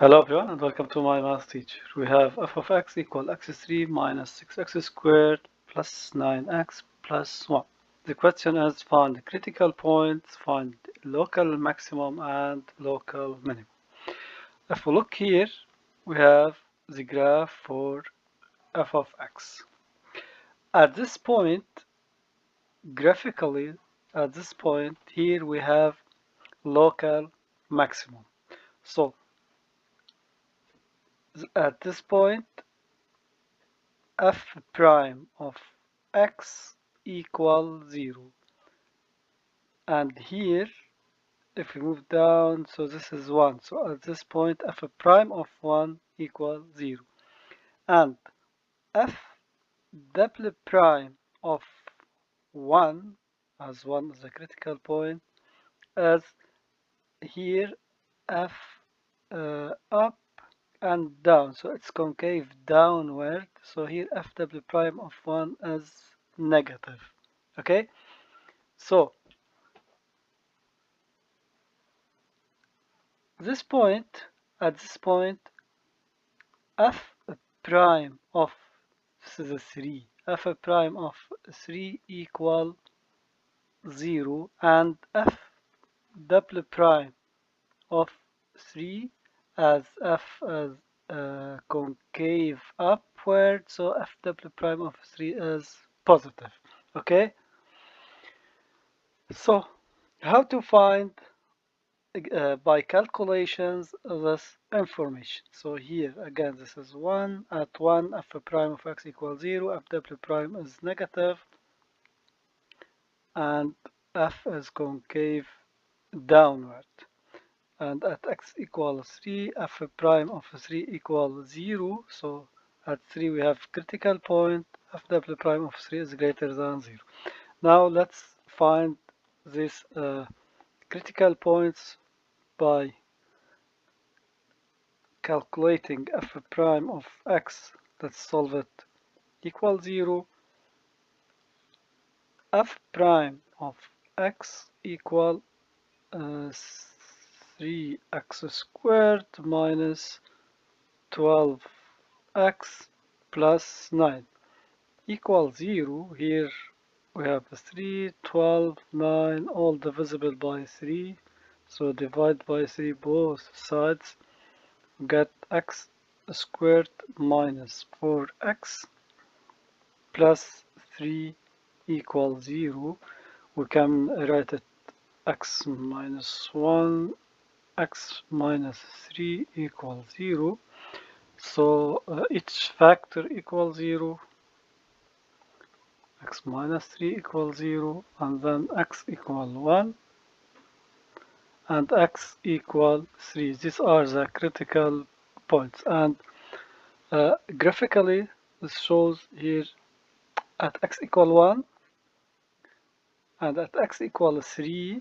Hello everyone and welcome to my math teacher. We have f of x equal x3 minus 6x squared plus 9x plus 1. The question is find the critical points, find local maximum and local minimum. If we look here, we have the graph for f of x. At this point, graphically, at this point, here we have local maximum. So, at this point, f prime of x equals 0, and here if we move down, so this is 1, so at this point f prime of 1 equals 0, and f double prime of 1, as 1 is a critical point, as here f up and down, so it's concave downward, so here f double prime of 1 is negative. Okay, so this point, at this point, f prime of, this is a 3, f prime of 3 equal 0, and f double prime of 3 as f as concave upward, so f double prime of 3 is positive. Okay, so how to find by calculations this information? So here again, this is 1, at 1 f prime of x equals 0, f double prime is negative, and f is concave downward, and at x equals 3, f prime of 3 equals 0, so at 3 we have critical point, f double prime of 3 is greater than 0. Now let's find these critical points by calculating f prime of x. Let's solve it. Equals 0, f prime of x equal 3x squared minus 12x plus 9 equals 0. Here we have 3, 12, 9, all divisible by 3, so divide by 3 both sides, get x squared minus 4x plus 3 equals 0. We can write it x minus 1, x minus 3 equals 0. So each factor equals 0, x minus 3 equals 0, and then x equal 1, and x equal 3. These are the critical points, and graphically this shows here at x equal 1 and at x equal 3,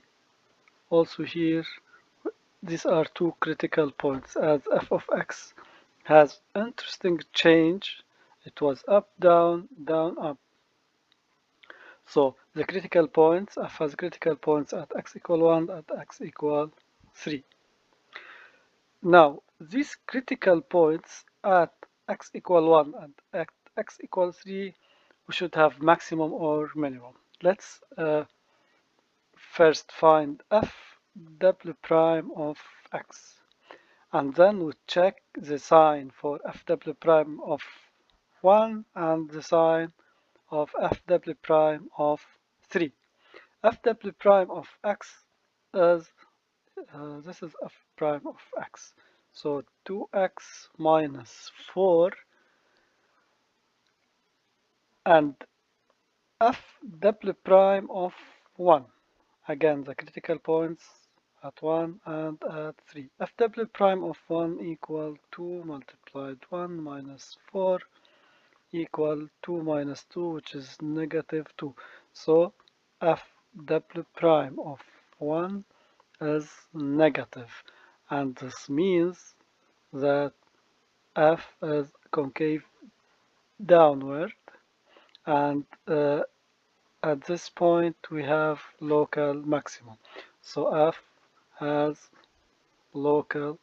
also here these are two critical points, as f of x has interesting change. It was up, down, down, up. So the critical points, f has critical points at x equal 1, at x equal 3. Now these critical points at x equal 1 and at x equal 3, we should have maximum or minimum. Let's first find f double prime of x, and then we check the sign for f double prime of 1 and the sign of f double prime of 3. F double prime of x is, this is f prime of x, so 2x minus 4, and f double prime of 1. Again, the critical points at 1 and at 3. F double prime of 1 equal 2 multiplied 1 minus 4 equal 2 minus 2, which is negative 2. So f double prime of 1 is negative, and this means that f is concave downward, and at this point we have local maximum. So f has local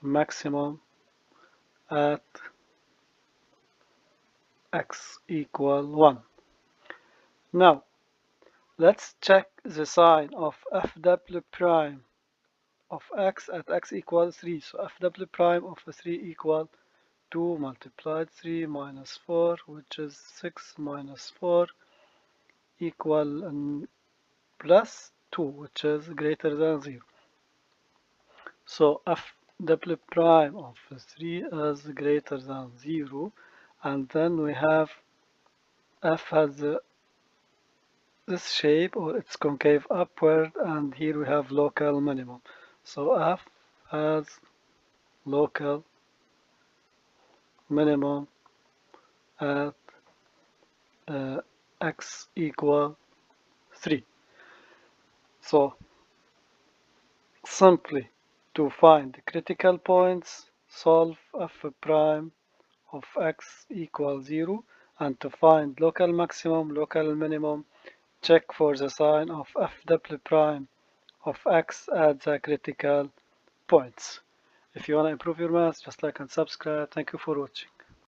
maximum at x equal 1. Now, let's check the sign of f double prime of x at x equals 3. So f double prime of 3 equal 2 multiplied 3 minus 4, which is 6 minus 4 equal plus 2, which is greater than 0. So f double prime of 3 is greater than 0, and then we have f has this shape, or it's concave upward, and here we have local minimum. So f has local minimum at x equal 3. So simply to find critical points, solve f prime of x equals 0, and to find local maximum, local minimum, check for the sign of f double prime of x at the critical points. If you want to improve your math, just like and subscribe. Thank you for watching.